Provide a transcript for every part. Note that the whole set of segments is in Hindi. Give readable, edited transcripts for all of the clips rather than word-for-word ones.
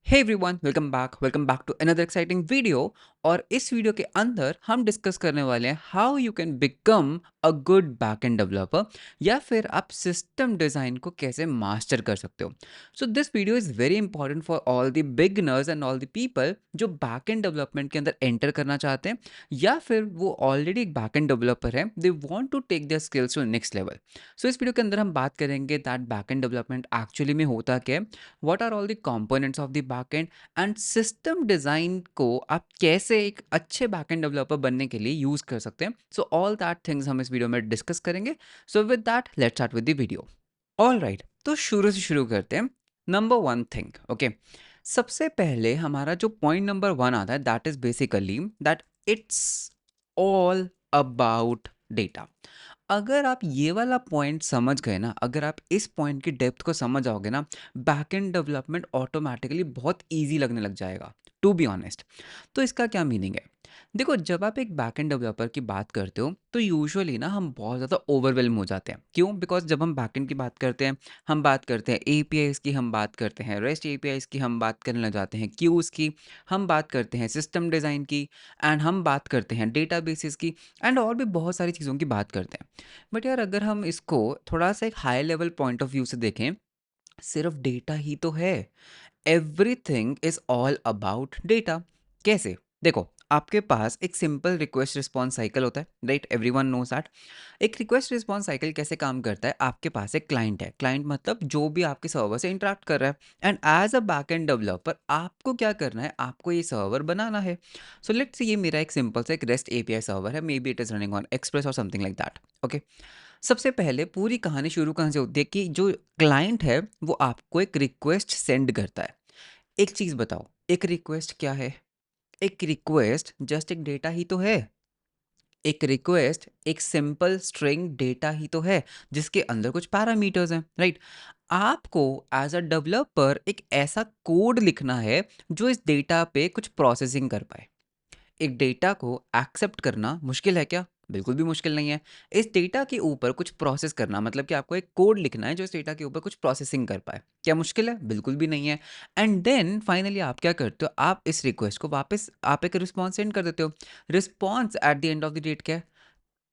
Hey everyone, welcome back to another exciting video. और इस वीडियो के अंदर हम डिस्कस करने वाले हैं how you can become a good backend developer, या फिर आप सिस्टम डिज़ाइन को कैसे मास्टर कर सकते हो। So this video is very important for all the beginners and all the people जो बैकएंड डेवलपमेंट के अंदर एंटर करना चाहते हैं, या फिर वो ऑलरेडी एक बैकएंड डेवलपर है, they want to take their skills to next level. So इस वीडियो के अंदर हम बात करेंगे दैट बैकएंड डेवलपमेंट एक्चुअली में होता क्या है, what are all the components of the backend, and system design को आप कैसे एक अच्छे बैकएंड डेवलपर बनने के लिए यूज कर सकते हैं। सो ऑल दैट थिंग्स हम इस वीडियो में डिस्कस करेंगे। So with that let's start with the video. All right, तो शुरू से शुरू करते हैं। Number one thing, okay. सबसे पहले हमारा जो पॉइंट नंबर वन आता है that is basically that it's all about data. अगर आप ये वाला पॉइंट समझ गए ना, अगर आप इस पॉइंट की डेप्थ को समझ जाओगे ना, बैकएंड डेवलपमेंट ऑटोमेटिकली बहुत इजी लगने लग जाएगा, टू बी ऑनेस्ट। तो इसका क्या मीनिंग है? देखो, जब आप एक बैकएंड डेवलपर की बात करते हो तो यूजुअली ना हम बहुत ज़्यादा ओवरवेलम हो जाते हैं। क्यों? बिकॉज जब हम बैकएंड की बात करते हैं, हम बात करते हैं एपीआईज की, हम बात करते हैं रेस्ट एपीआईज की, हम बात करने लग जाते हैं क्यूज की, हम बात करते हैं सिस्टम डिज़ाइन की, एंड हम बात करते हैं डेटाबेसेस की, एंड और भी बहुत सारी चीज़ों की बात करते हैं। बट यार, अगर हम इसको थोड़ा सा एक high level point of view से देखें, सिर्फ डेटा ही तो है। Everything is all about data. कैसे? देखो, आपके पास एक सिंपल रिक्वेस्ट रिस्पॉन्स साइकिल होता है, राइट? Everyone knows that. एक रिक्वेस्ट रिस्पॉन्स साइकिल कैसे काम करता है? आपके पास एक क्लाइंट है, क्लाइंट मतलब जो भी आपके सर्वर से इंटरेक्ट कर रहा है, and as a backend developer आपको क्या करना है? आपको ये सर्वर बनाना है। सो लेट्स से ये मेरा एक सिंपल सा एक रेस्ट एपीआई सर्वर है, may be it is running on express और समथिंग लाइक दैट, ओके। सबसे पहले पूरी कहानी शुरू कहाँ से होती है कि जो क्लाइंट है वो आपको एक रिक्वेस्ट सेंड करता है। एक चीज बताओ, एक रिक्वेस्ट क्या है? एक रिक्वेस्ट जस्ट एक डेटा ही तो है। एक रिक्वेस्ट एक सिंपल स्ट्रिंग डेटा ही तो है, जिसके अंदर कुछ पैरामीटर्स हैं, राइट? आपको एज अ डेवलपर एक ऐसा कोड लिखना है जो इस डेटा पे कुछ प्रोसेसिंग कर पाए। एक डेटा को एक्सेप्ट करना मुश्किल है क्या? बिल्कुल भी मुश्किल नहीं है। इस डेटा के ऊपर कुछ प्रोसेस करना मतलब कि आपको एक कोड लिखना है जो इस डेटा के ऊपर कुछ प्रोसेसिंग कर पाए। क्या मुश्किल है? बिल्कुल भी नहीं है। एंड देन फाइनली आप क्या करते हो? आप इस रिक्वेस्ट को वापस आप एक रिस्पॉन्स सेंड कर देते हो। Response at the end of the date क्या है?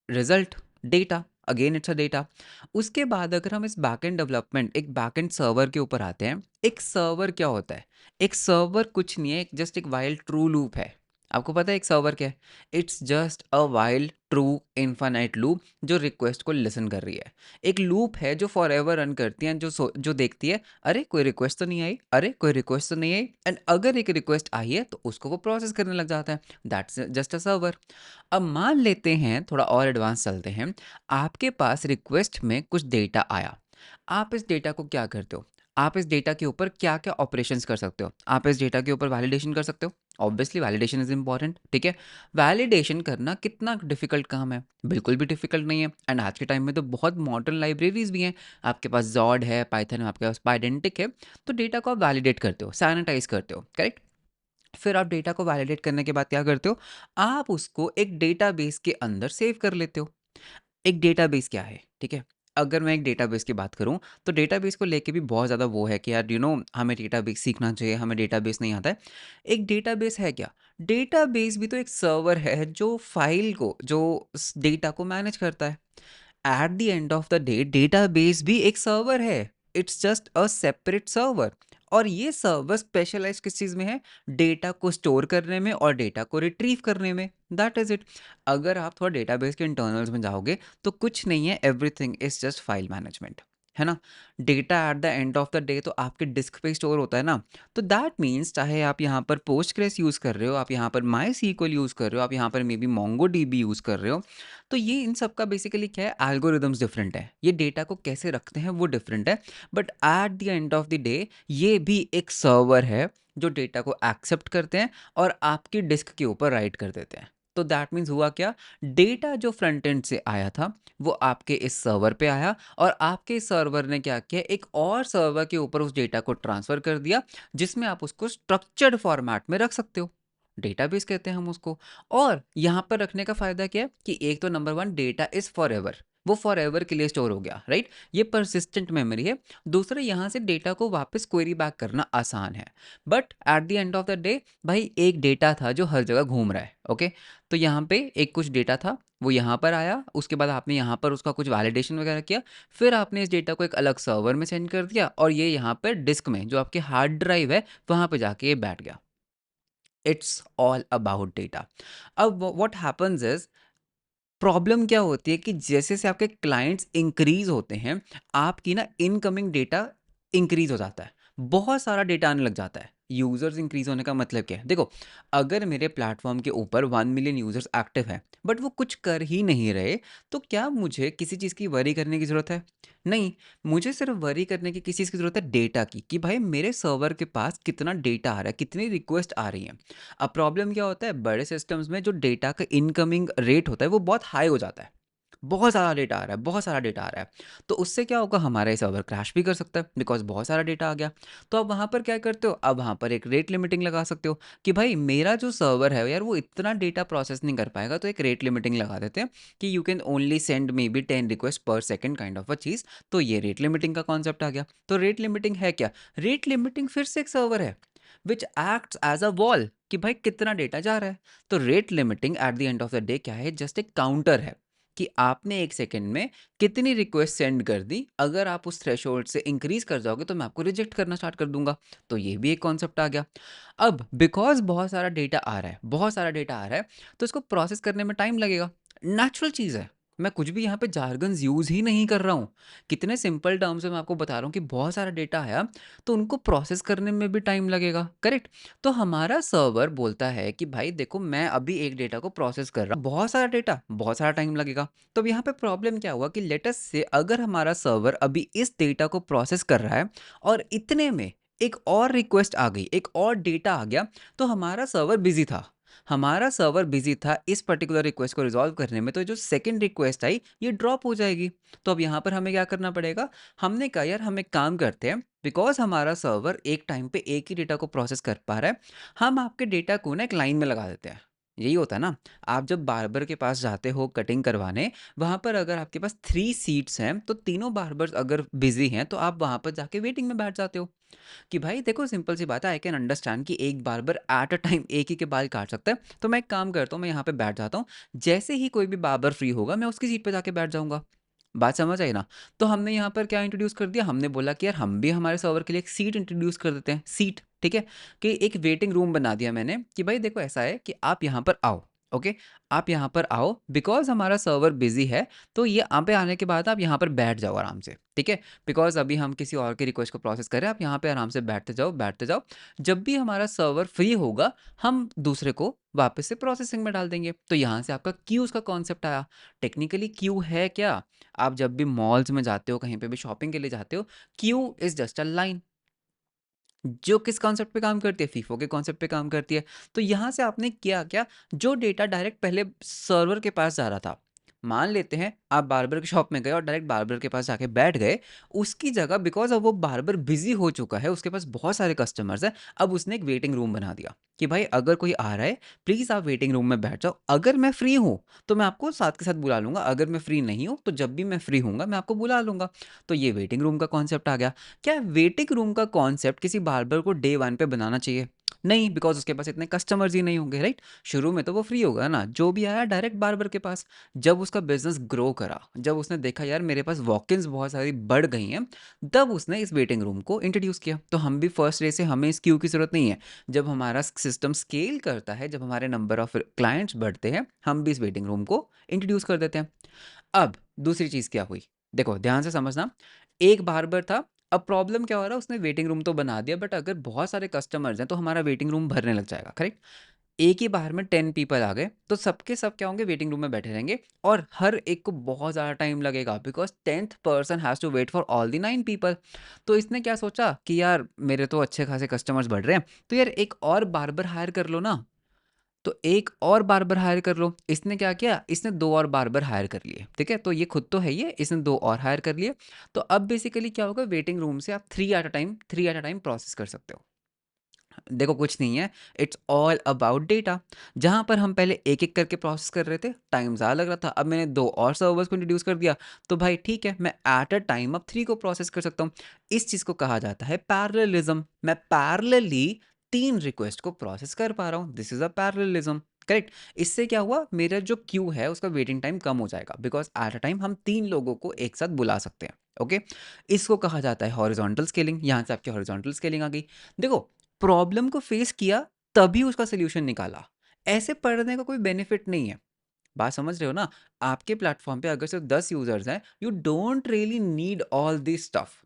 Result, data. Again it's a data. उसके बाद अगर हम इस बैकएंड डेवलपमेंट एक बैकएंड सर्वर के ऊपर आते हैं, एक सर्वर क्या होता है? एक सर्वर कुछ नहीं है, जस्ट एक वाइल ट्रू लूप है। आपको पता है एक सर्वर क्या है? It's just a while true infinite loop जो रिक्वेस्ट को लिसन कर रही है। एक लूप है जो फॉर एवर रन करती है, जो देखती है, अरे कोई रिक्वेस्ट तो नहीं आई, अरे कोई रिक्वेस्ट तो नहीं आई, एंड अगर एक रिक्वेस्ट आई है तो उसको वो प्रोसेस करने लग जाता है। That's just a server. अब मान लेते हैं, थोड़ा और एडवांस चलते हैं, आपके पास रिक्वेस्ट में कुछ डेटा आया। आप इस डेटा को क्या करते हो? आप इस डेटा के ऊपर क्या क्या ऑपरेशंस कर सकते हो? आप इस डेटा के ऊपर वैलिडेशन कर सकते हो। ऑब्वियसली वैलिडेशन इज इंपॉर्टेंट, ठीक है। वैलिडेशन करना कितना डिफिकल्ट काम है? बिल्कुल भी डिफिकल्ट नहीं है। एंड आज के टाइम में तो बहुत मॉडर्न लाइब्रेरीज भी हैं। आपके पास जॉड है, पाइथन है, आपके पास पाइडेंटिक है। तो डेटा को आप वैलिडेट करते हो, सैनिटाइज करते हो, करेक्ट? फिर आप डेटा को वैलिडेट करने के बाद क्या करते हो? आप उसको एक डेटाबेस के अंदर सेव कर लेते हो। एक डेटाबेस क्या है, ठीक है? अगर मैं एक डेटाबेस की बात करूं, तो डेटाबेस को लेके भी बहुत ज़्यादा वो है कि यार हमें डेटाबेस सीखना चाहिए, हमें डेटाबेस नहीं आता है। एक डेटाबेस है क्या? डेटाबेस भी तो एक सर्वर है जो फाइल को, जो डेटा को मैनेज करता है। Eight the end of the day database भी एक सर्वर है। It's just a separate server. और ये सर्वर स्पेशलाइज किस चीज़ में है? डेटा को स्टोर करने में और डेटा को रिट्रीव करने में। That is it. अगर आप थोड़ा डेटाबेस के इंटरनल्स में जाओगे तो कुछ नहीं है, everything is just file management, है ना? Data eight the end of the day तो आपके डिस्क पे स्टोर होता है ना। तो दैट मीन्स चाहे आप यहाँ पर पोस्टग्रेस यूज़ कर रहे हो, आप यहाँ पर माई सीक्वल यूज़ कर रहे हो, आप यहाँ पर may be Mongo dB use कर रहे हो, तो ये इन सब का बेसिकली क्या है? एल्गोरिदम्स डिफरेंट है, ये डेटा को कैसे रखते हैं वो डिफरेंट है। But at the end of the day ये भी एक सर्वर है जो डेटा को एक्सेप्ट करते हैं और आपकी डिस्क के ऊपर राइट कर देते हैं। तो दैट मीन्स हुआ क्या? डेटा जो फ्रंट एंड से आया था वो आपके इस सर्वर पे आया, और आपके सर्वर ने क्या किया? एक और सर्वर के ऊपर उस डेटा को ट्रांसफर कर दिया, जिसमें आप उसको स्ट्रक्चर्ड फॉर्मेट में रख सकते हो। डेटाबेस कहते हैं हम उसको। और यहाँ पर रखने का फ़ायदा क्या है कि एक तो number one, data is for ever. वो फॉरएवर के लिए स्टोर हो गया, राइट? ये परसिस्टेंट मेमोरी है। दूसरा, यहाँ से डेटा को वापस क्वेरी बैक करना आसान है, but at the end of the day भाई एक डेटा था जो हर जगह घूम रहा है, ओके? तो यहाँ पे एक कुछ डेटा था, वो यहाँ पर आया, उसके बाद आपने यहाँ पर उसका कुछ वैलिडेशन वगैरह किया, फिर आपने इस डेटा को एक अलग सर्वर में सेंड कर दिया, और ये यहाँ पर डिस्क में जो आपके हार्ड ड्राइव है वहाँ पे जाके ये बैठ गया। It's all about data. अब व्हाट हैपन्स इज, प्रॉब्लम क्या होती है कि जैसे से आपके क्लाइंट्स इंक्रीज होते हैं, आपकी ना इनकमिंग डेटा इंक्रीज हो जाता है, बहुत सारा डेटा आने लग जाता है। यूजर्स इंक्रीज होने का मतलब क्या है? देखो, अगर मेरे प्लेटफॉर्म के ऊपर 1 मिलियन यूजर्स एक्टिव हैं बट वो कुछ कर ही नहीं रहे, तो क्या मुझे किसी चीज़ की वरी करने की ज़रूरत है? नहीं। मुझे सिर्फ वरी करने की किसी चीज़ की ज़रूरत है, डेटा की, कि भाई मेरे सर्वर के पास कितना डेटा आ रहा है, कितनी रिक्वेस्ट आ रही है। अब प्रॉब्लम क्या होता है, बड़े सिस्टम्स में जो डेटा का इनकमिंग रेट होता है वो बहुत हाई हो जाता है। बहुत सारा डेटा आ रहा है, बहुत सारा डेटा आ रहा है। तो उससे क्या होगा, हमारा ये सर्वर क्रैश भी कर सकता है, बिकॉज़ बहुत सारा डेटा आ गया। तो अब वहाँ पर क्या करते हो, अब वहाँ पर एक रेट लिमिटिंग लगा सकते हो कि भाई मेरा जो सर्वर है यार वो इतना डेटा प्रोसेस नहीं कर पाएगा, तो एक रेट लिमिटिंग लगा देते हैं कि you can only send may be 10 request पर सेकंड काइंड ऑफ अ चीज़। तो ये रेट लिमिटिंग का कॉन्सेप्ट आ गया। तो रेट लिमिटिंग है क्या? रेट लिमिटिंग फिर से एक सर्वर है which acts as a wall कि भाई कितना डेटा जा रहा है। तो rate limiting at the end of the day क्या है, जस्ट एक काउंटर है कि आपने एक सेकंड में कितनी रिक्वेस्ट सेंड कर दी। अगर आप उस थ्रेशोल्ड से इंक्रीज कर जाओगे तो मैं आपको रिजेक्ट करना स्टार्ट कर दूंगा। तो ये भी एक कॉन्सेप्ट आ गया। अब बिकॉज बहुत सारा डेटा आ रहा है, बहुत सारा डेटा आ रहा है, तो इसको प्रोसेस करने में टाइम लगेगा। नेचुरल चीज़ है। मैं कुछ भी यहाँ पे जार्गन्स यूज ही नहीं कर रहा हूँ। कितने सिंपल टर्म्स में मैं आपको बता रहा हूँ कि बहुत सारा डेटा आया, तो उनको प्रोसेस करने में भी टाइम लगेगा, करेक्ट? तो हमारा सर्वर बोलता है कि भाई देखो मैं अभी एक डेटा को प्रोसेस कर रहा हूँ, बहुत सारा डेटा, बहुत सारा टाइम लगेगा। तो अब यहाँ पे प्रॉब्लम क्या हुआ कि लेटस से अगर हमारा सर्वर अभी इस डेटा को प्रोसेस कर रहा है और इतने में एक और रिक्वेस्ट आ गई, एक और डेटा आ गया, तो हमारा सर्वर बिजी था। हमारा सर्वर बिजी था इस पर्टिकुलर रिक्वेस्ट को रिजॉल्व करने में, तो जो सेकंड रिक्वेस्ट आई ये ड्रॉप हो जाएगी। तो अब यहाँ पर हमें क्या करना पड़ेगा? हमने कहा यार हम एक काम करते हैं, बिकॉज हमारा सर्वर एक टाइम पे एक ही डेटा को प्रोसेस कर पा रहा है, हम आपके डेटा को ना एक लाइन में लगा देते हैं। यही होता है ना, आप जब बार्बर के पास जाते हो कटिंग करवाने, वहां पर अगर आपके पास 3 सीट्स हैं तो तीनों बार्बर्स अगर बिजी हैं तो आप वहां पर जाके वेटिंग में बैठ जाते हो। कि भाई देखो सिंपल सी बात है, आई कैन अंडरस्टैंड कि एक बार्बर एट अ टाइम एक ही के बाल काट सकता है, तो मैं एक काम करता हूँ, मैं यहाँ पे बैठ जाता हूँ। जैसे ही कोई भी बार्बर फ्री होगा मैं उसकी सीट पे जाके बैठ जाऊंगा। बात समझ आई ना? तो हमने यहाँ पर क्या इंट्रोड्यूस कर दिया, हमने बोला कि यार हम भी हमारे सर्वर के लिए एक सीट इंट्रोड्यूस कर देते हैं, सीट, ठीक है? कि एक वेटिंग रूम बना दिया मैंने कि भाई देखो ऐसा है कि आप यहाँ पर आओ, ओके? आप यहाँ पर आओ, बिकॉज हमारा सर्वर बिजी है, तो ये यहाँ पे आने के बाद आप यहाँ पर बैठ जाओ आराम से, ठीक है? बिकॉज अभी हम किसी और की रिक्वेस्ट को प्रोसेस करें, आप यहाँ पे आराम से बैठते जाओ, बैठते जाओ। जब भी हमारा सर्वर फ्री होगा हम दूसरे को वापस से प्रोसेसिंग में डाल देंगे। तो यहाँ से आपका क्यूज का कॉन्सेप्ट आया। टेक्निकली क्यू है क्या? आप जब भी मॉल्स में जाते हो, कहीं पे भी शॉपिंग के लिए जाते हो, Q is just a line जो किस कॉन्सेप्ट पे काम करती है, फीफो के कॉन्सेप्ट पे काम करती है। तो यहाँ से आपने किया क्या, जो डेटा डायरेक्ट पहले सर्वर के पास जा रहा था, मान लेते हैं आप बार्बर की शॉप में गए और डायरेक्ट बार्बर के पास जाके बैठ गए, उसकी जगह बिकॉज अब वो बार्बर बिजी हो चुका है, उसके पास बहुत सारे कस्टमर्स हैं, अब उसने एक वेटिंग रूम बना दिया कि भाई अगर कोई आ रहा है प्लीज़ आप वेटिंग रूम में बैठ जाओ, अगर मैं फ्री हूँ तो मैं आपको साथ के साथ बुला लूंगा, अगर मैं फ्री नहीं हूँ तो जब भी मैं फ्री हूँगा मैं आपको बुला लूंगा। तो ये वेटिंग रूम का कॉन्सेप्ट आ गया। क्या वेटिंग रूम का कॉन्सेप्ट किसी बार्बर को डे वन पे बनाना चाहिए? नहीं, बिकॉज उसके पास इतने कस्टमर्स ही नहीं होंगे, राइट? शुरू में तो वो फ्री होगा ना, जो भी आया डायरेक्ट बार्बर के पास। जब उसका बिजनेस ग्रो करा, जब उसने देखा यार मेरे पास वॉक-इन्स बहुत सारी बढ़ गई हैं, तब उसने इस वेटिंग रूम को इंट्रोड्यूस किया। तो हम भी फर्स्ट डे से हमें इस क्यू की जरूरत नहीं है। जब हमारा सिस्टम स्केल करता है, जब हमारे नंबर ऑफ क्लाइंट्स बढ़ते हैं, हम भी इस वेटिंग रूम को इंट्रोड्यूस कर देते हैं। अब दूसरी चीज़ क्या हुई? देखो ध्यान से समझना, एक बार्बर था, अब प्रॉब्लम क्या हो रहा है, उसने वेटिंग रूम तो बना दिया बट अगर बहुत सारे कस्टमर्स हैं तो हमारा वेटिंग रूम भरने लग जाएगा, करेक्ट? एक ही बार में 10 पीपल आ गए तो सबके सब क्या होंगे, वेटिंग रूम में बैठे रहेंगे और हर एक को बहुत ज़्यादा टाइम लगेगा because 10th person has to wait for all the 9 people. तो इसने क्या सोचा कि यार मेरे तो अच्छे खासे कस्टमर्स बढ़ रहे हैं, तो यार एक और बार्बर हायर कर लो ना। तो एक और बार्बर हायर कर लो। इसने क्या किया, इसने दो और बार्बर हायर कर लिए, ठीक है? तो ये खुद तो है, ये इसने दो और हायर कर लिए। तो अब बेसिकली क्या होगा, वेटिंग रूम से आप 3 एट अ टाइम प्रोसेस कर सकते हो। देखो कुछ नहीं है, इट्स ऑल अबाउट डेटा। जहाँ पर हम पहले एक-एक करके प्रोसेस कर रहे थे, टाइम ज़्यादा लग रहा था, अब मैंने 2 और सर्वर्स को इंट्रोड्यूस कर दिया, तो भाई ठीक है, मैं एट अ टाइम अब 3 को प्रोसेस कर सकता हूँ। इस चीज़ को कहा जाता है पैरेललिज़्म। मैं पैरेलली 3 रिक्वेस्ट को प्रोसेस कर पा रहा हूँ, दिस इज़ अ पैरेललिज़्म, करेक्ट? इससे क्या हुआ, मेरा जो क्यू है उसका वेटिंग टाइम कम हो जाएगा, बिकॉज़ एट अ टाइम हम 3 लोगों को एक साथ बुला सकते हैं, ओके? इसको कहा जाता है हॉरिजॉन्टल स्केलिंग। यहाँ से आपकी हॉरिजॉन्टल स्केलिंग आ गई। देखो, प्रॉब्लम को फेस किया तभी उसका सॉल्यूशन निकाला, ऐसे पढ़ने का कोई बेनिफिट नहीं है। बात समझ रहे हो ना? आपके प्लेटफॉर्म पे अगर सिर्फ 10 यूजर्स हैं, you don't really need all this stuff.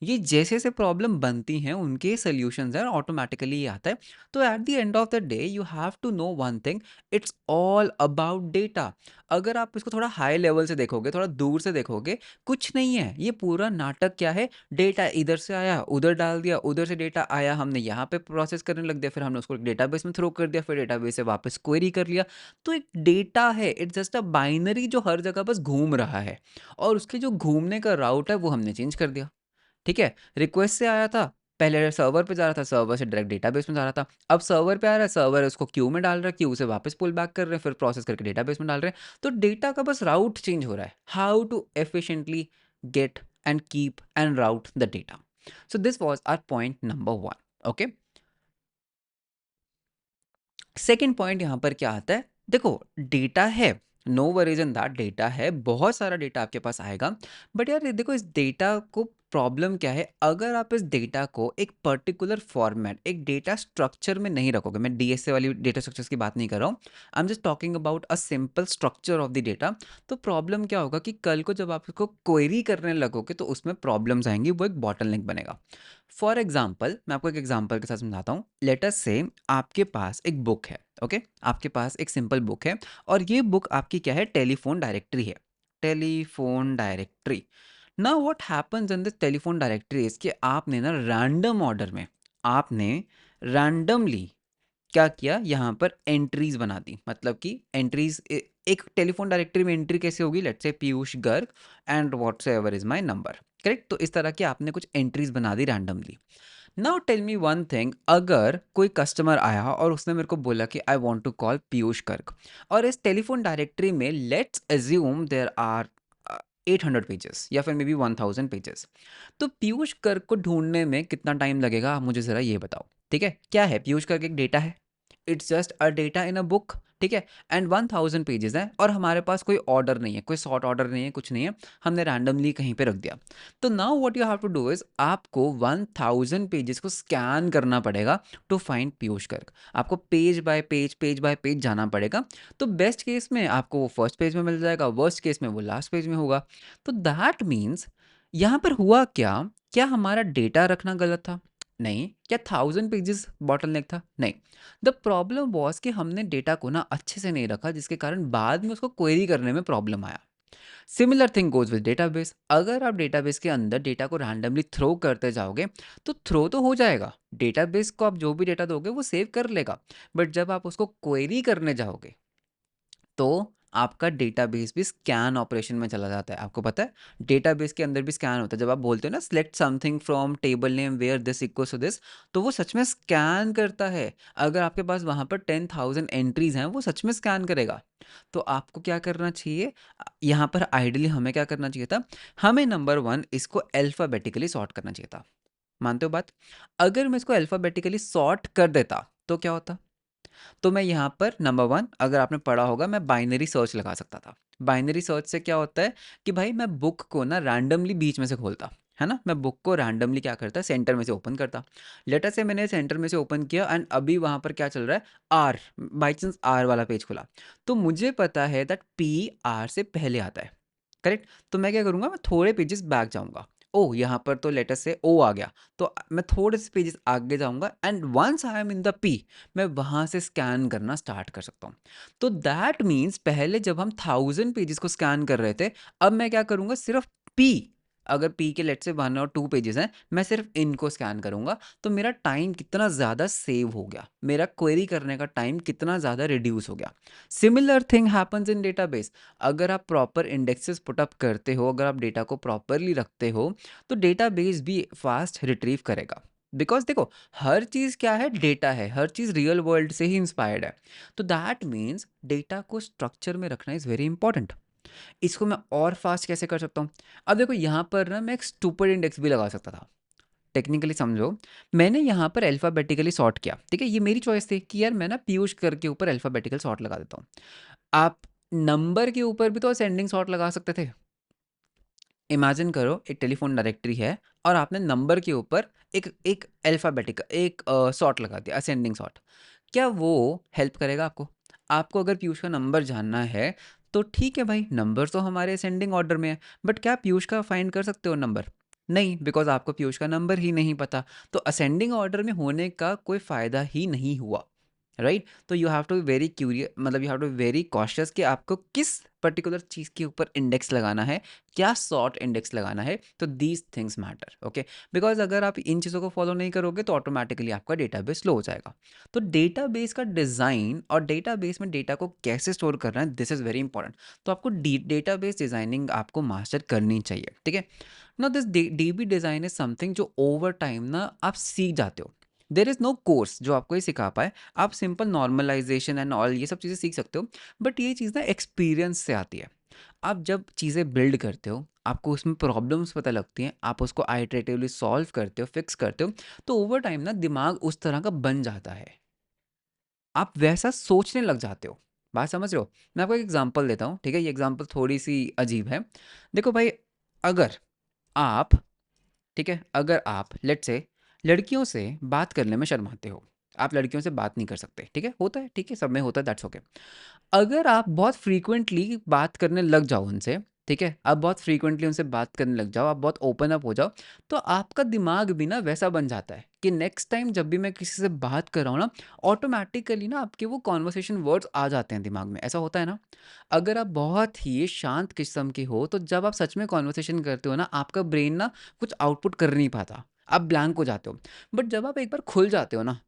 ये जैसे-जैसे प्रॉब्लम बनती हैं, उनके सॉल्यूशंस हैं, ऑटोमैटिकली ये आता है। तो at the end of the day you have to know one thing, it's all about data. अगर आप इसको थोड़ा हाई लेवल से देखोगे, थोड़ा दूर से देखोगे, कुछ नहीं है। ये पूरा नाटक क्या है, डेटा इधर से आया, उधर डाल दिया, उधर से डेटा आया, हमने यहाँ पे प्रोसेस करने लग दिया, फिर हमने उसको डेटाबेस में थ्रो कर दिया, फिर डेटाबेस से वापस क्वेरी कर लिया। तो एक डेटा है, इट्स जस्ट अ बाइनरी जो हर जगह बस घूम रहा है, और उसके जो घूमने का राउट है, वो हमने चेंज कर दिया। ठीक है? रिक्वेस्ट से आया था, पहले सर्वर पे जा रहा था, सर्वर से डायरेक्ट डेटाबेस में जा रहा था। अब सर्वर पे आ रहा है, सर्वर उसको क्यू में डाल रहा है, क्यू से वापस पुल बैक कर रहे हैं, फिर प्रोसेस करके डेटाबेस में डाल रहे हैं। तो डेटा का बस राउट चेंज हो रहा है। How to efficiently get and keep and route the data. So this was our point number 1, okay? Second point यहाँ पर क्या आता है, देखो डेटा है, no worries in that, data है, बहुत सारा डेटा आपके पास आएगा। बट यार ये देखो, इस डेटा को प्रॉब्लम क्या है, अगर आप इस डेटा को एक पर्टिकुलर फॉर्मेट, एक डेटा स्ट्रक्चर में नहीं रखोगे, मैं डीएसए वाली डेटा स्ट्रक्चर्स की बात नहीं कर रहा हूँ, I am just talking about a simple structure of the data. तो प्रॉब्लम क्या होगा कि कल को जब आप इसको क्वेरी करने लगोगे तो उसमें प्रॉब्लम्स आएंगी, वो एक बॉटलनेक बनेगा। फॉर एग्जाम्पल, मैं आपको एक एग्जाम्पल के साथ समझाता हूँ। लेट अस से आपके पास एक बुक है, ओके? आपके पास एक सिंपल बुक है, और ये बुक आपकी क्या है, टेलीफोन डायरेक्टरी है। Telephone directory. Now what happens in this telephone directory is कि आपने ना रैंडम ऑर्डर में, आपने रैंडमली क्या किया, यहाँ पर एंट्रीज बना दी। मतलब कि एंट्रीज, एक टेलीफोन डायरेक्टरी में एंट्री कैसे होगी, let's say Piyush Garg and whatsoever is my number, correct? तो इस तरह की आपने कुछ एंट्रीज बना दी randomly. Now tell me one thing, अगर कोई कस्टमर आया और उसने मेरे को बोला कि I want to call Piyush Garg, और इस टेलीफोन डायरेक्टरी में let's assume there are 800 pages या फिर मे बी 1000 पेजेस, तो पीयूष गर्ग को ढूंढने में कितना टाइम लगेगा, आप मुझे ज़रा ये बताओ। ठीक है, क्या है, पीयूष गर्ग एक डेटा है, it's just a data in a book, ठीक है? एंड 1000 पेजेस हैं, और हमारे पास कोई ऑर्डर नहीं है, कोई सॉर्ट ऑर्डर नहीं है, कुछ नहीं है, हमने रैंडमली कहीं पे रख दिया। तो now what you have to do is, आपको 1000 पेजेस को स्कैन करना पड़ेगा टू फाइंड पीयूष गर्ग। आपको पेज बाय पेज जाना पड़ेगा। तो बेस्ट केस में आपको वो फर्स्ट पेज में मिल जाएगा, वर्स्ट केस में वो लास्ट पेज में होगा। तो दैट मीन्स यहाँ पर हुआ क्या, क्या हमारा डेटा रखना गलत था? नहीं। क्या 1000 पेजेस बॉटलनेक था? नहीं। द प्रॉब्लम वॉज कि हमने डेटा को ना अच्छे से नहीं रखा, जिसके कारण बाद में उसको क्वेरी करने में प्रॉब्लम आया। Similar thing goes with database. अगर आप डेटाबेस के अंदर डेटा को रैंडमली थ्रो करते जाओगे, तो थ्रो तो हो जाएगा, डेटाबेस को आप जो भी डेटा दोगे वो सेव कर लेगा, बट जब आप उसको क्वेरी करने जाओगे तो आपका डेटाबेस भी स्कैन ऑपरेशन में चला जाता है। आपको पता है, डेटाबेस के अंदर भी स्कैन होता है। जब आप बोलते हो ना select something from table name where this equals to this, तो वो सच में स्कैन करता है। अगर आपके पास वहाँ पर 10,000 एंट्रीज हैं, वो सच में स्कैन करेगा। तो आपको क्या करना चाहिए, यहाँ पर आइडियली हमें क्या करना चाहिए था, हमें नंबर 1 इसको अल्फ़ाबेटिकली सॉर्ट करना चाहिए था। मानते हो बात? अगर मैं इसको अल्फ़ाबेटिकली सॉर्ट कर देता तो क्या होता? तो मैं यहाँ पर नंबर 1, अगर आपने पढ़ा होगा, मैं बाइनरी सर्च लगा सकता था। बाइनरी सर्च से क्या होता है कि भाई मैं बुक को ना रैंडमली बीच में से खोलता, है ना? मैं बुक को रैंडमली क्या करता, सेंटर में से ओपन करता। लेटर से मैंने सेंटर में से ओपन किया, एंड अभी वहाँ पर क्या चल रहा है, आर, बाई चांस आर वाला पेज खुला, तो मुझे पता है दैट पी आर से पहले आता है, करेक्ट? तो मैं क्या करूँगा, मैं थोड़े पेजेस बैक जाऊँगा। ओह! यहाँ पर तो लेटर से ओ आ गया, तो मैं थोड़े से पेजेस आगे जाऊँगा, and once I am in the P, मैं वहाँ से स्कैन करना स्टार्ट कर सकता हूँ। तो दैट मीन्स पहले जब हम 1000 पेजेस को स्कैन कर रहे थे, अब मैं क्या करूँगा, सिर्फ पी, अगर पी के लेट्स से 1 और 2 पेजेस हैं, मैं सिर्फ इनको स्कैन करूँगा, तो मेरा टाइम कितना ज़्यादा सेव हो गया, मेरा क्वेरी करने का टाइम कितना ज़्यादा रिड्यूस हो गया। Similar thing happens in database. अगर आप प्रॉपर इंडेक्सेस पुट अप करते हो, अगर आप डेटा को प्रॉपरली रखते हो, तो डेटाबेस भी फास्ट रिट्रीव करेगा। बिकॉज देखो हर चीज़ क्या है, डेटा है, हर चीज़ रियल वर्ल्ड से ही इंस्पायर्ड है। तो दैट मीन्स डेटा को स्ट्रक्चर में रखना इज़ वेरी इंपॉर्टेंट। इसको मैं और फास्ट कैसे कर सकता हूँ? अब देखो यहाँ पर ना मैं एक स्टूपिड इंडेक्स भी लगा सकता था। टेक्निकली समझो, मैंने यहाँ पर अल्फ़ाबेटिकली सॉर्ट किया, ठीक है? ये मेरी चॉइस थी कि यार मैं ना पीयूष कर के ऊपर अल्फ़ाबेटिकल सॉर्ट लगा देता हूँ। आप नंबर के ऊपर भी तो असेंडिंग सॉर्ट लगा सकते थे। इमेजिन करो एक टेलीफ़ोन डायरेक्टरी है और आपने नंबर के ऊपर एक एक अल्फ़ाबेटिक एक सॉर्ट लगा दिया, असेंडिंग सॉर्ट। क्या वो हेल्प करेगा आपको? आपको अगर पीयूष का नंबर जानना है, तो ठीक है भाई, नंबर तो हमारे असेंडिंग ऑर्डर में है, बट क्या आप पीयूष का फाइंड कर सकते हो नंबर? नहीं, बिकॉज़ आपको पीयूष का नंबर ही नहीं पता। तो असेंडिंग ऑर्डर में होने का कोई फ़ायदा ही नहीं हुआ, राइट? तो you have to be very मतलब you have to be very cautious कि आपको किस पर्टिकुलर चीज़ के ऊपर इंडेक्स लगाना है, क्या सॉर्ट इंडेक्स लगाना है। तो these things matter, okay? Because अगर आप इन चीज़ों को फॉलो नहीं करोगे तो ऑटोमेटिकली आपका डेटाबेस स्लो हो जाएगा। तो डेटाबेस का डिज़ाइन और डेटाबेस में डेटा को कैसे स्टोर करना है, दिस इज़ वेरी इंपॉर्टेंट। तो आपको डेटाबेस डिज़ाइनिंग आपको मास्टर करनी चाहिए, ठीक है? ना this dB design is something जो ओवर टाइम ना आप सीख जाते हो। देर इज़ नो कोर्स जो आपको ये सिखा पाए। आप सिंपल नॉर्मलाइजेशन एंड ऑल ये सब चीज़ें सीख सकते हो, बट ये चीज़ ना एक्सपीरियंस से आती है। आप जब चीज़ें बिल्ड करते हो, आपको उसमें प्रॉब्लम्स पता लगती हैं, आप उसको आइटरेटिवली सॉल्व करते हो, फिक्स करते हो, तो ओवर टाइम ना दिमाग उस तरह का बन जाता है। आप वैसा सोचने लग जाते हो। बात समझ रहे हो? मैं आपको एक एग्ज़ाम्पल देता हूँ, ठीक है? ये एग्ज़ाम्पल थोड़ी-सी अजीब है। देखो भाई, अगर आप ठीक है? अगर आप लेट्स से लड़कियों से बात करने में शर्माते हो, आप लड़कियों से बात नहीं कर सकते, ठीक है? होता है, ठीक है? सब में होता है, दैट्स ओके। अगर आप बहुत फ्रीक्वेंटली बात करने लग जाओ उनसे, ठीक है? आप बहुत फ्रीक्वेंटली उनसे बात करने लग जाओ, आप बहुत ओपन अप हो जाओ, तो आपका दिमाग भी ना वैसा बन जाता है कि नेक्स्ट टाइम जब भी मैं किसी से बात कर रहा हूँ ना, ऑटोमैटिकली ना आपके वो कन्वर्सेशन वर्ड्स आ जाते हैं दिमाग में, ऐसा होता है ना? अगर आप बहुत ही शांत किस्म के हो, तो जब आप सच में कन्वर्सेशन करते हो ना, आपका ब्रेन ना कुछ आउटपुट कर नहीं पाता, आप ब्लैंक हो जाते हो। बट जब आप एक बार खुल जाते हो ना,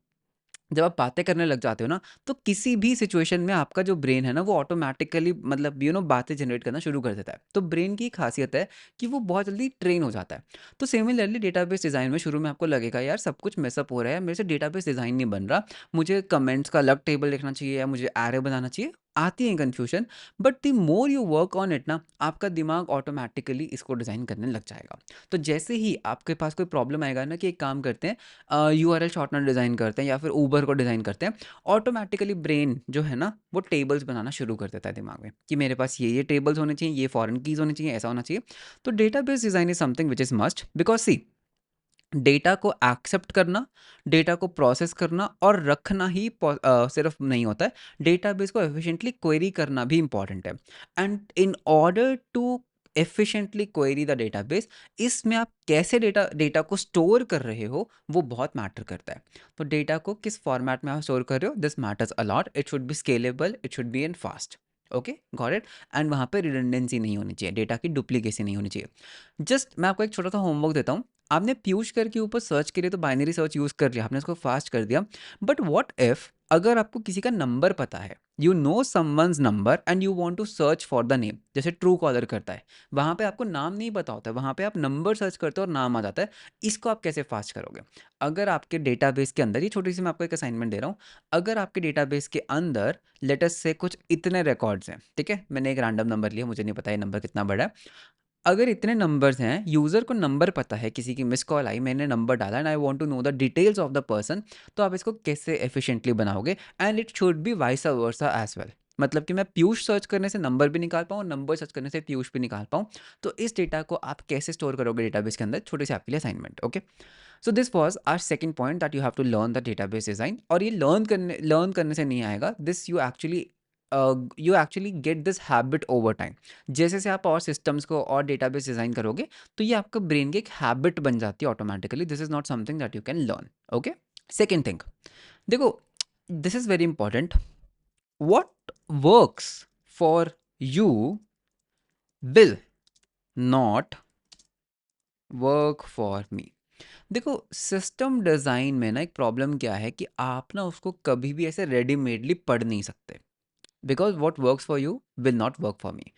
जब आप बातें करने लग जाते हो ना, तो किसी भी सिचुएशन में आपका जो ब्रेन है ना, वो ऑटोमैटिकली मतलब बातें जनरेट करना शुरू कर देता है। तो ब्रेन की खासियत है कि वो बहुत जल्दी ट्रेन हो जाता है। तो सिमिलरली डेटाबेस डिज़ाइन में शुरू में आपको लगेगा यार सब कुछ मेसअप हो रहा है, मेरे से डेटाबेस डिज़ाइन नहीं बन रहा, मुझे कमेंट्स का अलग टेबल लिखना चाहिए या मुझे एरे बनाना चाहिए, आती है confusion. But the more you work on it ना, आपका दिमाग ऑटोमैटिकली इसको डिज़ाइन करने लग जाएगा। तो जैसे ही आपके पास कोई प्रॉब्लम आएगा ना कि एक काम करते हैं, यूआरएल शॉर्टनर डिज़ाइन करते हैं या फिर ऊबर को डिज़ाइन करते हैं, ऑटोमैटिकली ब्रेन जो है ना वो टेबल्स बनाना शुरू कर देता है दिमाग में कि मेरे पास ये टेबल्स होने चाहिए, ये फॉरेन कीज होनी चाहिए, ऐसा होना चाहिए। तो database design is something which is must, because see data को एक्सेप्ट करना, डेटा को प्रोसेस करना और रखना ही सिर्फ नहीं होता है, डेटाबेस को एफिशिएंटली क्वेरी करना भी इंपॉर्टेंट है। And in order to efficiently query the database, इसमें आप कैसे डेटा डेटा को स्टोर कर रहे हो वो बहुत मैटर करता है। तो डेटा को किस फॉर्मेट में आप स्टोर कर रहे हो, this matters a lot. It should B scalable, it should be in fast, okay, got it. And वहाँ पे रिडंडेंसी नहीं होनी चाहिए, डेटा की डुप्लीकेसी नहीं होनी चाहिए। जस्ट मैं आपको एक छोटा सा होमवर्क देता हूँ। आपने पीयूष कर के ऊपर सर्च के लिए तो बाइनरी सर्च यूज़ कर लिया, आपने उसको फास्ट कर दिया, बट व्हाट इफ अगर आपको किसी का नंबर पता है, you know someone's number and you want to search for the name, जैसे ट्रू कॉलर करता है, वहाँ पे आपको नाम नहीं पता होता है, वहाँ पे आप नंबर सर्च करते हो और नाम आ जाता है। इसको आप कैसे फास्ट करोगे? अगर आपके डेटाबेस के अंदर, ये छोटी सी मैं आपको एक असाइनमेंट दे रहा हूँ, अगर आपके डेटाबेस के अंदर लेटेस्ट से कुछ इतने रिकॉर्ड्स हैं, ठीक है, मैंने एक रैंडम नंबर लिया, मुझे नहीं पता ये नंबर कितना बड़ा है। अगर इतने नंबर्स हैं, यूज़र को नंबर पता है, किसी की मिस कॉल आई, मैंने नंबर डाला and I want to know the details of the person, तो आप इसको कैसे एफिशिएंटली बनाओगे? And it should be vice versa as well. मतलब कि मैं पीयूष सर्च करने से नंबर भी निकाल पाऊँ, नंबर सर्च करने से पीयूष भी निकाल पाऊँ। तो इस डेटा को आप कैसे स्टोर करोगे डेटाबेस के अंदर, छोटे से आपके लिए assignment, okay? So this was our second point, that you have to learn the database design. और ये लर्न करने से नहीं आएगा, this you actually get this habit over time. जैसे से आप और सिस्टम्स को और डेटाबेस डिजाइन करोगे, तो ये आपका ब्रेन की एक हैबिट बन जाती है automatically. This is not something that you can learn, okay? Second thing, देखो, this is very important, what works for you will not work for me। देखो, सिस्टम डिज़ाइन में ना एक प्रॉब्लम क्या है कि आप ना उसको कभी भी ऐसे रेडीमेडली पढ़ नहीं सकते, because what works for you will not work for me.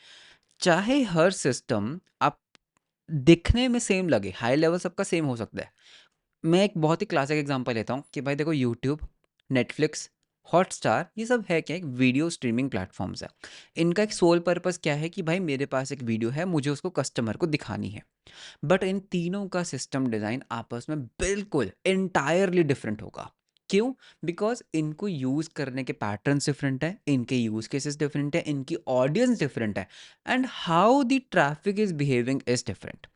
चाहे हर सिस्टम आप दिखने में सेम लगे, हाई लेवल सबका सेम हो सकता है, मैं एक बहुत ही क्लासिक एग्जांपल लेता हूँ कि भाई देखो यूट्यूब, नेटफ्लिक्स, हॉटस्टार ये सब है क्या, एक वीडियो स्ट्रीमिंग प्लेटफॉर्म्स है। इनका एक सोल पर्पस क्या है कि भाई मेरे पास एक वीडियो है, मुझे उसको कस्टमर को दिखानी है। बट इन तीनों का सिस्टम डिज़ाइन आपस में बिल्कुल एंटायरली डिफरेंट होगा। क्यों? बिकॉज इनको यूज़ करने के पैटर्न्स डिफरेंट है, इनके यूज़ केसेस डिफरेंट है, इनकी ऑडियंस डिफरेंट है, and how the traffic is behaving is different.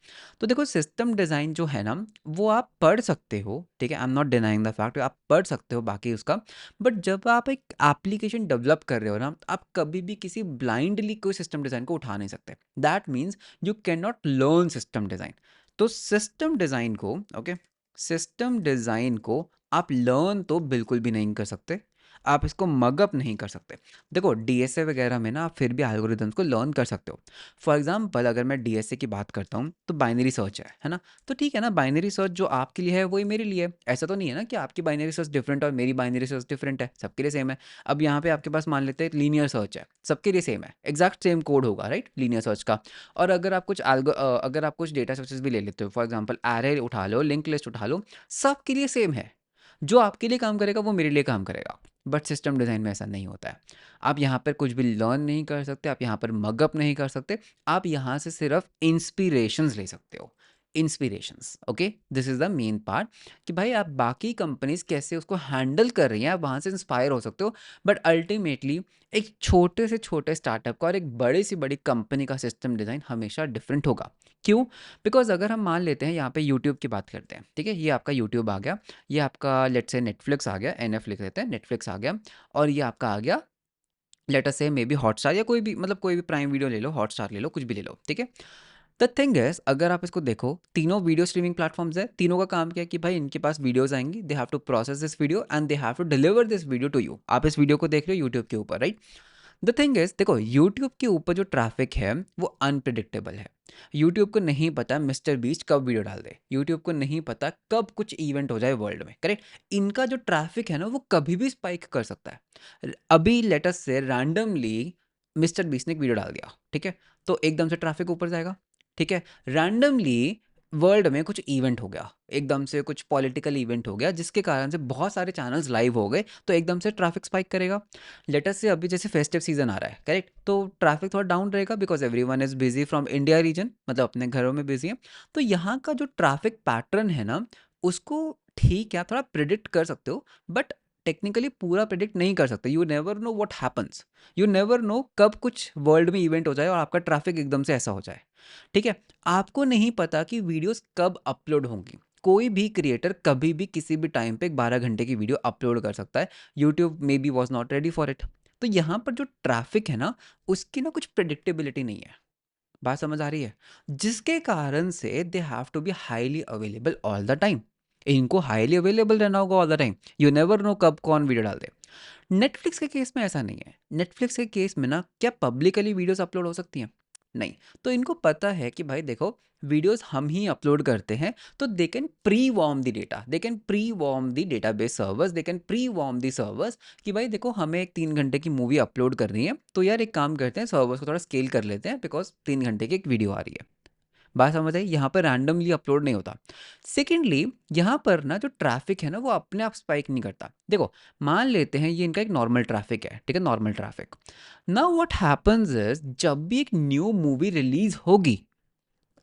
तो देखो सिस्टम डिज़ाइन जो है ना, वो आप पढ़ सकते हो, ठीक है, I am not denying the fact, आप पढ़ सकते हो बाकी उसका। बट जब आप एक एप्लीकेशन डेवलप कर रहे हो ना, आप कभी भी किसी ब्लाइंडली कोई सिस्टम डिज़ाइन को उठा नहीं सकते। That means you can not learn system design. तो सिस्टम डिज़ाइन को, ओके, सिस्टम डिज़ाइन को आप लर्न तो बिल्कुल भी नहीं कर सकते, आप इसको मगअप नहीं कर सकते। देखो डीएसए वगैरह में ना आप फिर भी एल्गोरिदम्स को लर्न कर सकते हो। फॉर एग्जांपल अगर मैं डीएसए की बात करता हूँ तो बाइनरी सर्च है ना। तो ठीक है ना, बाइनरी सर्च जो आपके लिए है वही मेरे लिए है। ऐसा तो नहीं है ना कि आपकी बाइनरी सर्च डिफरेंट और मेरी बाइनरी सर्च डिफरेंट है, सबके लिए सेम है। अब यहाँ पे आपके पास मान लेते हैं लीनियर सर्च है, सबके लिए सेम है, एग्जैक्ट सेम कोड होगा, राइट, लीनियर सर्च का। और अगर आप कुछ डेटा स्ट्रक्चर्स भी ले लेते हो, फॉर एग्जांपल एरे उठा लो, लिंक लिस्ट उठा लो, सबके लिए सेम है। जो आपके लिए काम करेगा वो मेरे लिए काम करेगा। बट सिस्टम डिज़ाइन में ऐसा नहीं होता है। आप यहाँ पर कुछ भी लर्न नहीं कर सकते, आप यहाँ पर मगअप नहीं कर सकते, आप यहाँ से सिर्फ इंस्पिरेशंस ले सकते हो। Inspirations, okay, this is the main part कि भाई आप बाकी कंपनीज कैसे उसको हैंडल कर रही हैं, आप वहाँ से इंस्पायर हो सकते हो। बट अल्टीमेटली एक छोटे से छोटे स्टार्टअप का और एक बड़ी से बड़ी कंपनी का सिस्टम डिज़ाइन हमेशा डिफरेंट होगा। क्यों? बिकॉज अगर हम मान लेते हैं यहाँ पे यूट्यूब की बात करते हैं, ठीक है, ये आपका यूट्यूब आ गया, ये आपका लेट्स से नेटफ्लिक्स आ गया, एनएफ लिख लेते हैं, नेटफ्लिक्स आ गया, और ये आपका आ गया लेट अस से मे बी हॉटस्टार, या कोई भी मतलब कोई भी प्राइम वीडियो ले लो, हॉटस्टार ले लो, कुछ भी ले लो, ठीक है। द थिंग इज अगर आप इसको देखो, तीनों वीडियो स्ट्रीमिंग प्लेटफॉर्म्स है, तीनों का काम क्या है कि भाई इनके पास वीडियोस आएंगी, they have to process this video and they have to deliver this video to you. आप इस वीडियो को देख रहे हो यूट्यूब के ऊपर, राइट। द थिंग इज देखो यूट्यूब के ऊपर जो ट्रैफिक है वो अनप्रिडिक्टेबल है। यूट्यूब को नहीं पता मिस्टर बीस्ट कब वीडियो डाल दे, यूट्यूब को नहीं पता कब कुछ इवेंट हो जाए वर्ल्ड में, करेक्ट। इनका जो ट्रैफिक है ना वो कभी भी स्पाइक कर सकता है। अभी let's say randomly mister beast ने एक वीडियो डाल दिया, ठीक है, तो एकदम से ट्रैफिक ऊपर जाएगा। ठीक है, रैंडमली वर्ल्ड में कुछ इवेंट हो गया, एकदम से कुछ पॉलिटिकल इवेंट हो गया जिसके कारण से बहुत सारे चैनल्स लाइव हो गए, तो एकदम से ट्रैफिक स्पाइक करेगा। लेटस से अभी जैसे फेस्टिव सीजन आ रहा है, करेक्ट, तो ट्रैफिक थोड़ा डाउन रहेगा because everyone is busy from India region, मतलब अपने घरों में बिजी है। तो यहाँ का जो ट्रैफिक पैटर्न है ना, उसको ठीक है आप थोड़ा प्रिडिक्ट कर सकते हो, बट टेक्निकली पूरा प्रिडिक्ट नहीं कर सकते। You never know what happens, you never know कब कुछ वर्ल्ड में इवेंट हो जाए और आपका ट्रैफिक एकदम से ऐसा हो जाए। ठीक है, आपको नहीं पता कि वीडियोस कब अपलोड होंगी। कोई भी क्रिएटर कभी भी किसी भी टाइम पे एक 12 घंटे की वीडियो अपलोड कर सकता है, YouTube may be was not ready for it. तो यहाँ पर जो ट्रैफिक है ना, उसकी ना कुछ प्रिडिक्टेबिलिटी नहीं है। बात समझ आ रही है? जिसके कारण से they have to be highly available all the time. इनको हाईली अवेलेबल रहना होगा all the time, you never know कब कौन वीडियो डाल दे। नेटफ्लिक्स के केस में ऐसा नहीं है। नेटफ्लिक्स के केस में ना क्या पब्लिकली वीडियोस अपलोड हो सकती हैं? नहीं। तो इनको पता है कि भाई देखो वीडियोस हम ही अपलोड करते हैं, तो they can pre warm the data, they can pre warm the database servers, they can pre warm the servers कि भाई देखो हमें एक 3 घंटे की मूवी अपलोड करनी है, तो यार एक काम करते हैं सर्वर्स को थोड़ा स्केल कर लेते हैं बिकॉज 3 घंटे की एक वीडियो आ रही है। बात समझ आई? यहाँ पर रैंडमली अपलोड नहीं होता। सेकेंडली यहाँ पर ना जो ट्रैफिक है ना वो अपने आप स्पाइक नहीं करता। देखो मान लेते हैं ये इनका एक नॉर्मल ट्रैफिक है, ठीक है, normal traffic. Now what happens is जब भी एक न्यू मूवी रिलीज होगी,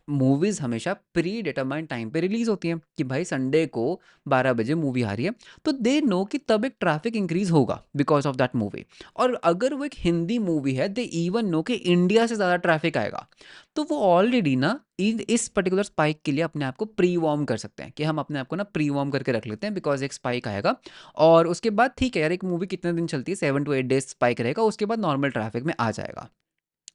मूवीज हमेशा प्री डिटरमाइंड टाइम पे रिलीज होती हैं कि भाई संडे को 12 बजे मूवी आ रही है, तो दे नो कि तब एक ट्रैफिक इंक्रीज होगा बिकॉज ऑफ दैट मूवी। और अगर वो एक हिंदी मूवी है, दे इवन नो कि इंडिया से ज़्यादा ट्रैफिक आएगा, तो वो ऑलरेडी ना इस पर्टिकुलर स्पाइक के लिए अपने आप को प्री वॉर्म कर सकते हैं कि हम अपने आप को ना प्री वॉर्म करके रख लेते हैं बिकॉज एक स्पाइक आएगा। और उसके बाद ठीक है यार, एक मूवी कितने दिन चलती है, 7 to 8 डेज स्पाइक रहेगा, उसके बाद नॉर्मल ट्रैफिक में आ जाएगा।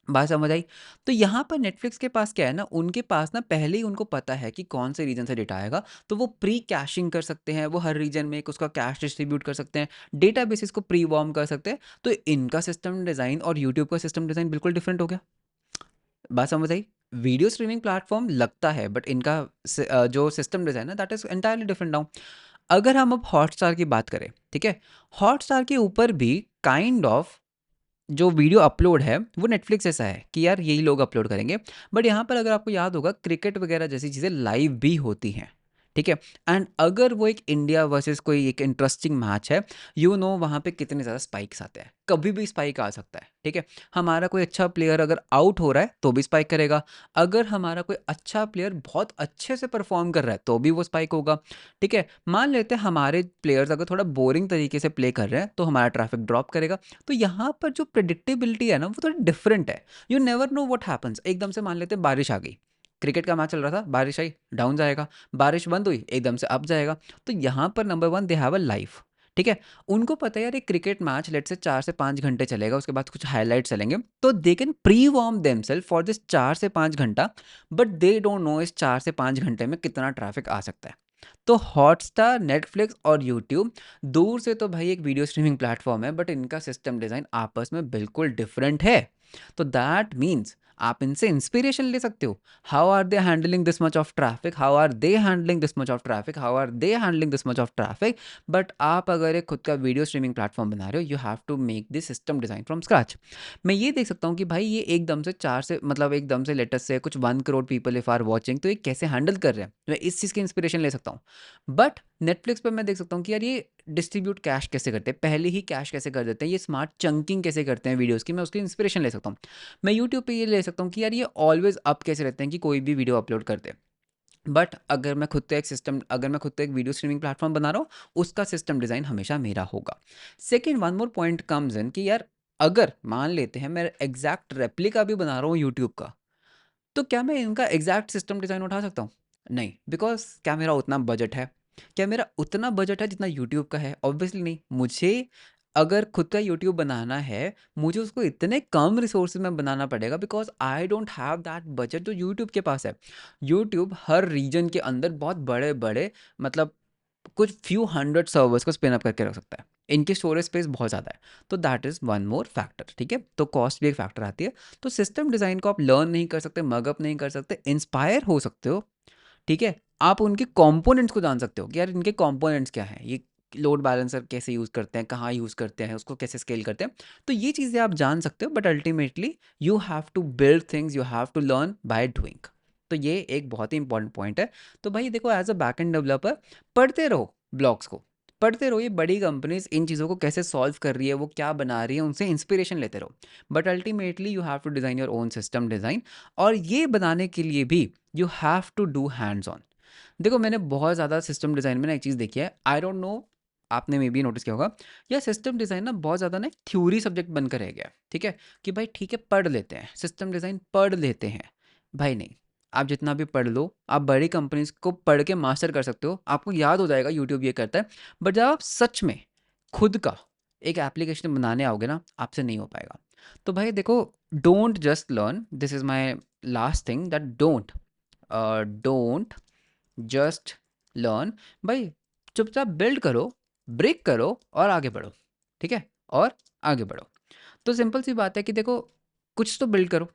बात समझ आई? तो यहाँ पर नेटफ्लिक्स के पास क्या है ना, उनके पास ना पहले ही उनको पता है कि कौन से रीजन से डेटा आएगा, तो वो प्री कैशिंग कर सकते हैं, वो हर रीजन में एक उसका कैश डिस्ट्रीब्यूट कर सकते हैं, डेटा बेसिस को प्री वॉर्म कर सकते हैं। तो इनका सिस्टम डिज़ाइन और यूट्यूब का सिस्टम डिज़ाइन बिल्कुल डिफरेंट हो गया। बात समझ आई? वीडियो स्ट्रीमिंग प्लेटफॉर्म लगता है बट इनका जो सिस्टम डिज़ाइन है that is entirely different now. अगर हम अब हॉटस्टार की बात करें, ठीक है, हॉटस्टार के ऊपर भी काइंड ऑफ जो वीडियो अपलोड है वो नेटफ्लिक्स ऐसा है कि यार यही लोग अपलोड करेंगे। बट यहाँ पर अगर आपको याद होगा क्रिकेट वगैरह जैसी चीज़ें लाइव भी होती हैं, ठीक है। एंड अगर वो एक इंडिया वर्सेस कोई एक इंटरेस्टिंग मैच है, वहाँ पे कितने ज़्यादा स्पाइक्स आते हैं, कभी भी स्पाइक आ सकता है, ठीक है। हमारा कोई अच्छा प्लेयर अगर आउट हो रहा है तो भी स्पाइक करेगा, अगर हमारा कोई अच्छा प्लेयर बहुत अच्छे से परफॉर्म कर रहा है तो भी वो स्पाइक होगा, ठीक है। मान लेते हैं हमारे प्लेयर्स अगर थोड़ा बोरिंग तरीके से प्ले कर रहे हैं तो हमारा ट्रैफिक ड्रॉप करेगा। तो यहाँ पर जो प्रिडिक्टेबिलिटी है ना, वो थोड़ी डिफरेंट है। You never know what happens. एकदम से मान लेते हैं बारिश आ गई, क्रिकेट का मैच चल रहा था, बारिश आई, डाउन जाएगा, बारिश बंद हुई, एकदम से अप जाएगा। तो यहाँ पर number one, they have a life, ठीक है। उनको पता है यार ये क्रिकेट मैच लेट से 4 से 5 घंटे चलेगा, उसके बाद कुछ हाईलाइट चलेंगे, तो they can pre warm themselves for this 4 से 5 घंटा। बट दे डोंट नो इस 4 से 5 घंटे में कितना ट्रैफिक आ सकता है। तो हॉटस्टार, नेटफ्लिक्स और यूट्यूब दूर से तो भाई एक वीडियो स्ट्रीमिंग प्लेटफॉर्म है, बट इनका सिस्टम डिजाइन आपस में बिल्कुल डिफरेंट है। तो दैट मीन्स आप इनसे इंस्पिरेशन ले सकते हो। How are they handling this much of traffic, how are they handling this much of traffic, how are they handling this much of traffic. But आप अगर एक खुद का वीडियो स्ट्रीमिंग प्लेटफॉर्म बना रहे हो, you have to make this system design from scratch. मैं ये देख सकता हूँ कि भाई ये एकदम से चार से मतलब एकदम से लेटेस्ट से कुछ 1 crore people if are watching, तो ये कैसे हैंडल कर रहे हैं, मैं इस चीज़ की इंस्पिरेशन ले सकता हूँ। बट नेटफ्लिक्स पर मैं देख सकता हूँ कि यार ये डिस्ट्रीब्यूट कैश कैसे करते हैं, पहले ही कैश कैसे कर देते हैं, ये स्मार्ट चंकिंग कैसे करते हैं वीडियोस की, मैं उसकी इंस्पिरेशन ले सकता हूँ। मैं यूट्यूब पे ये ले सकता हूँ कि यार ये ऑलवेज अप कैसे रहते हैं कि कोई भी वीडियो अपलोड करते हैं। बट अगर मैं खुद तो एक वीडियो स्ट्रीमिंग प्लेटफॉर्म बना रहा हूँ, उसका सिस्टम डिज़ाइन हमेशा मेरा होगा। Second, one more point comes in कि यार अगर मान लेते हैं मैं एग्जैक्ट रेप्लिका भी बना रहा हूँ यूट्यूब का, तो क्या मैं इनका एग्जैक्ट सिस्टम डिज़ाइन उठा सकता हूँ? नहीं, बिकॉज़ क्या मेरा उतना बजट है? क्या मेरा उतना बजट है जितना यूट्यूब का है? ऑब्वियसली नहीं। मुझे अगर खुद का यूट्यूब बनाना है, मुझे उसको इतने कम रिसोर्सेज़ में बनाना पड़ेगा, because I don't have that budget जो यूट्यूब के पास है। यूट्यूब हर रीजन के अंदर बहुत बड़े-बड़े मतलब कुछ फ्यू हंड्रेड सर्वर्स को स्पिन अप करके रख सकता है। इनकी स्टोरेज स्पेस बहुत ज़्यादा है। तो that is one more factor, ठीक है। तो कॉस्ट भी एक फैक्टर आती है। तो सिस्टम डिज़ाइन को आप लर्न नहीं कर सकते, मगअप नहीं कर सकते, इंस्पायर हो सकते हो, ठीक है। आप उनके कंपोनेंट्स को जान सकते हो कि यार इनके कंपोनेंट्स क्या हैं, ये लोड बैलेंसर कैसे यूज़ करते हैं, कहाँ यूज़ करते हैं, उसको कैसे स्केल करते हैं। तो ये चीज़ें आप जान सकते हो, but ultimately you have to build things, you have to learn by doing. तो ये एक बहुत ही इंपॉर्टेंट पॉइंट है। तो भाई देखो, as a back end developer पढ़ते रहो ब्लॉग्स को, पढ़ते रहो ये बड़ी कंपनीज इन चीज़ों को कैसे सॉल्व कर रही है, वो क्या बना रही है, उनसे इंस्पिरेशन लेते रहो। But ultimately you have to design your own system design, और ये बनाने के लिए भी you have to do hands on. देखो, मैंने बहुत ज़्यादा सिस्टम डिज़ाइन में ना एक चीज़ देखी है, आई डोंट नो, आपने मे बी नोटिस किया होगा, या सिस्टम डिज़ाइन ना बहुत ज़्यादा ना एक थ्योरी सब्जेक्ट बनकर रह गया है, ठीक है। कि भाई ठीक है, पढ़ लेते हैं सिस्टम डिज़ाइन, पढ़ लेते हैं। भाई नहीं, आप जितना भी पढ़ लो, आप बड़ी कंपनीज को पढ़ के मास्टर कर सकते हो, आपको याद हो जाएगा यूट्यूब ये करता है। बट जब आप सच में खुद का एक एप्लीकेशन बनाने आओगे ना, आपसे नहीं हो पाएगा। तो भाई देखो, don't just learn, this is my last thing, that don't just learn. भाई चुपचाप बिल्ड करो, ब्रेक करो और आगे बढ़ो, ठीक है। और आगे बढ़ो। तो सिंपल सी बात है कि देखो, कुछ तो बिल्ड करो,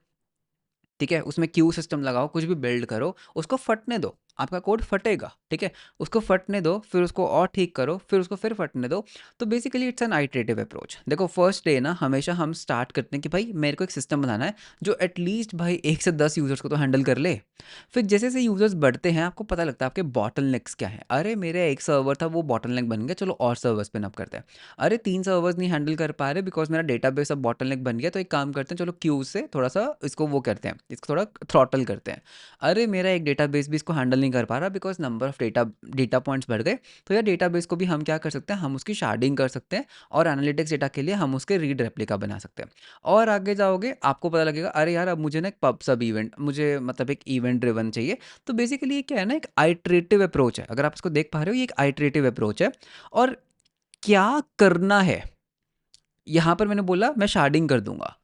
ठीक है। उसमें क्यू सिस्टम लगाओ, कुछ भी बिल्ड करो, उसको फटने दो, आपका कोड फटेगा, ठीक है। उसको फटने दो, फिर उसको और ठीक करो, फिर उसको फिर फटने दो। तो basically it's an iterative approach. देखो, फर्स्ट डे ना हमेशा हम स्टार्ट करते हैं कि भाई मेरे को एक सिस्टम बनाना है जो एटलीस्ट भाई 1 से 10 यूजर्स को तो हैंडल कर ले। फिर जैसे जैसे यूजर्स बढ़ते हैं, आपको पता लगता है आपके बॉटल नेक्स क्या है। अरे मेरे एक सर्वर था, वो बॉटल नेक बन गया, चलो और सर्वर्स पिन अप करते हैं। अरे 3 सर्वर्स नहीं हैंडल कर पा रहे बिकॉज मेरा डेटाबेस अब बॉटल नेक बन गया, तो एक काम करते हैं, चलो क्यू से थोड़ा सा इसको वो करते हैं, इसको थोड़ा थ्रॉटल करते हैं। अरे मेरा एक डेटाबेस भी इसको हैंडल नहीं कर पा रहा because number of data points बढ़ गए, तो यार डेटाबेस को भी हम क्या कर सकते हैं, हम उसकी शार्डिंग कर सकते हैं, और एनालिटिक्स डेटा के लिए हम उसके रीड रेप्लिका बना सकते हैं। और आगे जाओगे, आपको पता लगेगा अरे यार अब मुझे ना एक पब सब इवेंट, मुझे मतलब एक इवेंट ड्रिवन चाहिए। तो बेसिकली ये क्या है ना, एक आइट्रेटिव अप्रोच है। अगर आप इसको देख पा रहे हो, ये एक आइट्रेटिव अप्रोच है। और क्या करना है, यहाँ पर मैंने बोला मैं शार्डिंग कर दूंगा,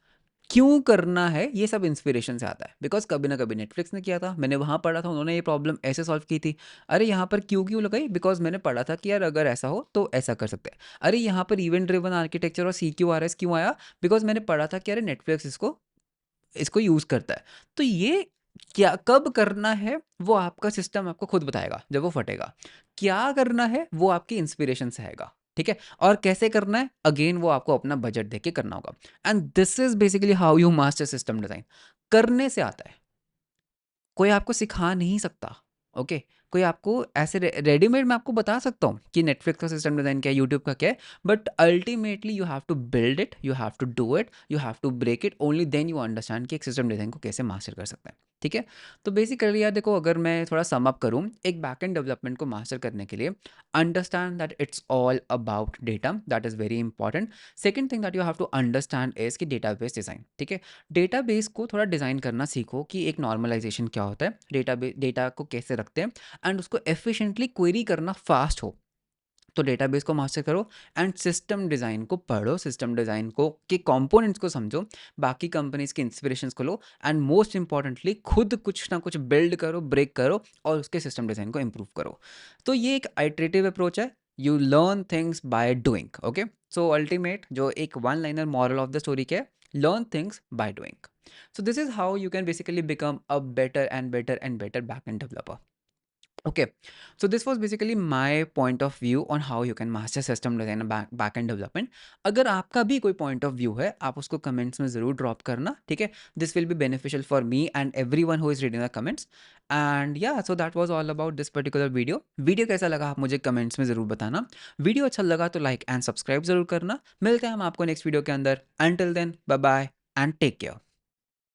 क्यों करना है, ये सब इंस्पिरेशन से आता है। बिकॉज कभी ना कभी नेटफ्लिक्स ने किया था, मैंने वहाँ पढ़ा था, उन्होंने ये प्रॉब्लम ऐसे सॉल्व की थी। अरे यहाँ पर क्यों क्यों लगाई, बिकॉज मैंने पढ़ा था कि यार अगर ऐसा हो तो ऐसा कर सकते हैं। अरे यहाँ पर इवेंट ड्रिवन आर्किटेक्चर और CQRS क्यों आया, बिकॉज मैंने पढ़ा था कि अरे नेटफ्लिक्स इसको इसको यूज़ करता है। तो ये क्या कब करना है, वो आपका सिस्टम आपको खुद बताएगा जब वो फटेगा। क्या करना है वो आपकी इंस्पिरेशन से आएगा, ठीक है। और कैसे करना है, अगेन वो आपको अपना बजट देख के करना होगा। And this is basically how you master system design. करने से आता है, कोई आपको सिखा नहीं सकता, ओके। कोई आपको ऐसे रेडीमेड मैं आपको बता सकता हूँ कि नेटफ्लिक्स का सिस्टम डिज़ाइन क्या है, यूट्यूब का क्या है, but ultimately you have to build it, you have to do it, you have to break it, only then you understand कि एक सिस्टम डिज़ाइन को कैसे मास्टर कर सकते हैं। ठीक है? तो बेसिकली यार देखो, अगर मैं थोड़ा सम अप करूँ, एक बैकएंड डेवलपमेंट को मास्टर करने के लिए understand that it's all about data, that is very important. Second thing that you have to understand is कि डेटाबेस डिज़ाइन, ठीक है? डेटाबेस को थोड़ा डिज़ाइन करना सीखो कि एक नॉर्मलाइजेशन क्या होता है, डेटा को कैसे रखते हैं एंड उसको एफिशिएंटली क्वेरी करना फास्ट हो। तो डेटाबेस को मास्टर करो एंड सिस्टम डिज़ाइन को पढ़ो, सिस्टम डिज़ाइन को के कंपोनेंट्स को समझो, बाकी कंपनीज के इंस्पिरेशंस को लो एंड मोस्ट इंपॉर्टेंटली खुद कुछ ना कुछ बिल्ड करो, ब्रेक करो और उसके सिस्टम डिज़ाइन को इम्प्रूव करो। तो ये एक आइटरेटिव अप्रोच है, you learn things by doing. Okay, so ultimate जो एक one liner moral of the story क्या है, learn things by doing. So this is how you can basically become a better and better and better backend developer. Okay, so this was basically my point of view on how you can master system design and backend development. अगर आपका भी कोई point of view है, आप उसको comments में ज़रूर drop करना, ठीक है? This will be beneficial for me and everyone who is reading the comments. And yeah, so that was all about this particular video. Video कैसा लगा आप मुझे comments में ज़रूर बताना। वीडियो अच्छा लगा तो like and subscribe ज़रूर करना। मिलते हैं हम आपको next वीडियो के अंदर। Until then, bye bye and take care.